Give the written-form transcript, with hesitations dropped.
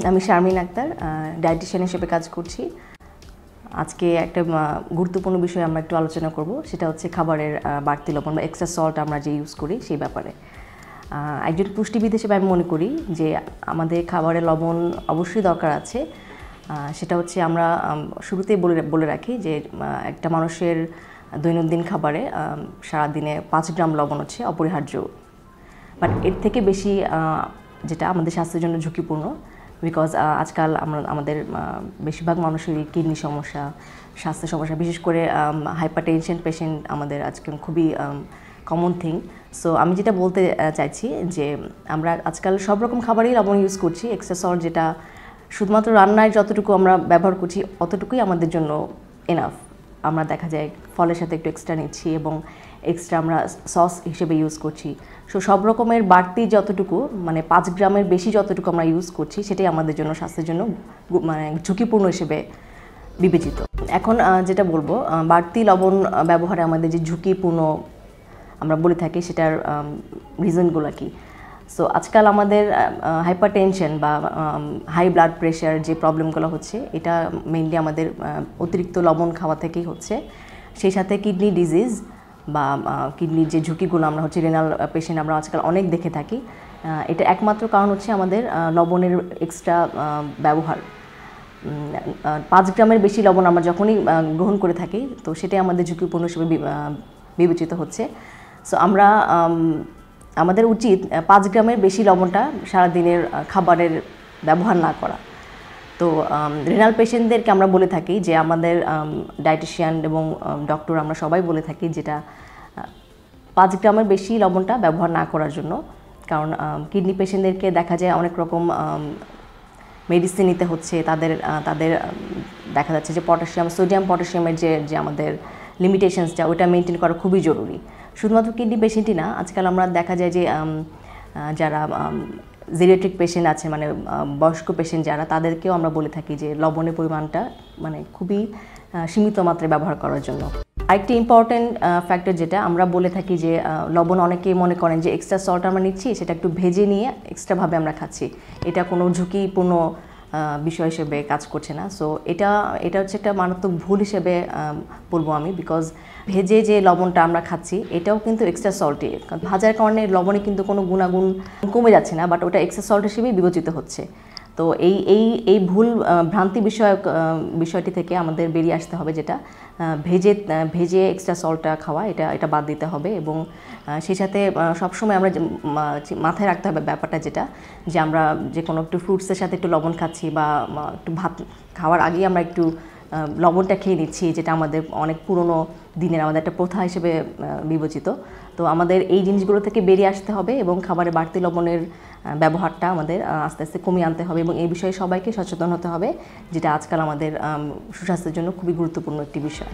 আমি শারমিন আক্তার, ডায়েটিশিয়ান হিসেবে কাজ করছি। আজকে একটা গুরুত্বপূর্ণ বিষয় আমরা একটু আলোচনা করব, সেটা হচ্ছে খাবারের বাড়তি লবণ বা এক্সট্রা সল্ট আমরা যে ইউজ করি সেই ব্যাপারে। একজন পুষ্টিবিদ হিসেবে আমি মনে করি যে আমাদের খাবারে লবণ অবশ্যই দরকার আছে। সেটা হচ্ছে আমরা শুরুতেই বলে রাখি যে একটা মানুষের দৈনন্দিন খাবারে সারাদিনে 5 গ্রাম লবণ হচ্ছে অপরিহার্য, বাট এর থেকে বেশি যেটা আমাদের স্বাস্থ্যের জন্য ঝুঁকিপূর্ণ, বিকজ আজকাল আমাদের বেশিরভাগ মানুষেরই কিডনি সমস্যা, স্বাস্থ্য সমস্যা, বিশেষ করে হাইপারটেনশন পেশেন্ট আমাদের আজকাল খুবই কমন থিং। সো আমি যেটা বলতে চাইছি যে আমরা আজকাল সব রকম খাবারই লবণ ইউজ করছি। এক্সট্রা সল্ট যেটা শুধুমাত্র রান্নায় যতটুকু আমরা ব্যবহার করছি অতটুকুই আমাদের জন্য এনাফ। আমরা দেখা যায় ফলের সাথে একটু এক্সট্রা নিচ্ছি এবং এক্সট্রা আমরা সস হিসেবে ইউজ করছি। সো সব রকমের বাড়তি যতটুকু, মানে 5 গ্রামের বেশি যতটুকু আমরা ইউজ করছি, সেটাই আমাদের জন্য স্বাস্থ্যের জন্য মানে ঝুঁকিপূর্ণ হিসেবে বিবেচিত। এখন যেটা বলবো, বাড়তি লবণ ব্যবহারে আমাদের যে ঝুঁকিপূর্ণ আমরা বলে থাকি, সেটার রিজনগুলো কি। সো আজকাল আমাদের হাইপারটেনশন বা হাই ব্লাড প্রেশার যে প্রবলেমগুলো হচ্ছে, এটা মেইনলি আমাদের অতিরিক্ত লবণ খাওয়া থেকেই হচ্ছে। সেই সাথে কিডনি ডিজিজ বা কিডনির যে ঝুঁকিগুলো আমরা হচ্ছে রেনাল পেশেন্ট আমরা আজকাল অনেক দেখে থাকি। এটা একমাত্র কারণ হচ্ছে আমাদের লবণের এক্সট্রা ব্যবহার। 5 গ্রামের বেশি লবণ আমরা যখনই গ্রহণ করে থাকি, তো সেটাই আমাদের ঝুঁকিপূর্ণ হিসেবে বিবেচিত হচ্ছে। সো আমরা আমাদের উচিত 5 গ্রামের বেশি লবণটা সারাদিনের খাবারের ব্যবহার না করা। তো রেনাল পেশেন্টদেরকে আমরা বলে থাকি যে আমাদের ডায়েটিশিয়ান এবং ডক্টর আমরা সবাই বলে থাকি যেটা 5 গ্রামের বেশি লবণটা ব্যবহার না করার জন্য। কারণ কিডনি পেশেন্টদেরকে দেখা যায় অনেক রকম মেডিসিন নিতে হচ্ছে, তাদের দেখা যাচ্ছে যে সোডিয়াম পটাশিয়ামের যে আমাদের লিমিটেশনসটা, ওটা মেনটেন করা খুবই জরুরি। শুধুমাত্র কিডনি পেশেন্টই না, আজকাল আমরা দেখা যায় যে যারা জেরিয়াট্রিক পেশেন্ট আছে, মানে বয়স্ক পেশেন্ট যারা, তাদেরকেও আমরা বলে থাকি যে লবণের পরিমাণটা মানে খুবই সীমিত মাত্রায় ব্যবহার করার জন্য। আরেকটি ইম্পর্টেন্ট ফ্যাক্টর যেটা আমরা বলে থাকি যে লবণ অনেকেই মনে করেন যে এক্সট্রা সল্ট আমরা নিচ্ছি, সেটা একটু ভেজে নিয়ে এক্সট্রাভাবে আমরা খাচ্ছি, এটা কোনো ঝুঁকিপূর্ণ বিষয় হিসেবে কাজ করছে না। সো এটা হচ্ছে একটা মারাত্মক ভুল হিসেবে বলবো আমি, বিকজ ভেজে যে লবণটা আমরা খাচ্ছি এটাও কিন্তু এক্সট্রা সল্টই। কারণ ভাজার কারণে লবণে কিন্তু কোনো গুণাগুণ কমে যাচ্ছে না, বাট ওটা এক্সট্রা সল্ট হিসেবেই বিবেচিত হচ্ছে। তো এই ভুল ভ্রান্তি বিষয়টি থেকে আমাদের বেরিয়ে আসতে হবে, যেটা ভেজে এক্সট্রা সল্টটা খাওয়া, এটা বাদ দিতে হবে। এবং সেই সাথে সবসময় আমরা মাথায় রাখতে হবে ব্যাপারটা যেটা, যে আমরা যে কোনো একটু ফ্রুটসের সাথে একটু লবণ খাচ্ছি বা একটু ভাত খাওয়ার আগেই আমরা একটু লবণটা খেয়ে নিচ্ছি, যেটা আমাদের অনেক পুরনো দিনের আমাদের একটা প্রথা হিসেবে বিবেচিত। তো আমাদের এই জিনিসগুলো থেকে বেরিয়ে আসতে হবে এবং খাবারে বাড়তি লবণের ব্যবহারটা আমাদের আস্তে আস্তে কমিয়ে আনতে হবে এবং এই বিষয়ে সবাইকে সচেতন হতে হবে, যেটা আজকাল আমাদের সুস্বাস্থ্যের জন্য খুবই গুরুত্বপূর্ণ একটি বিষয়।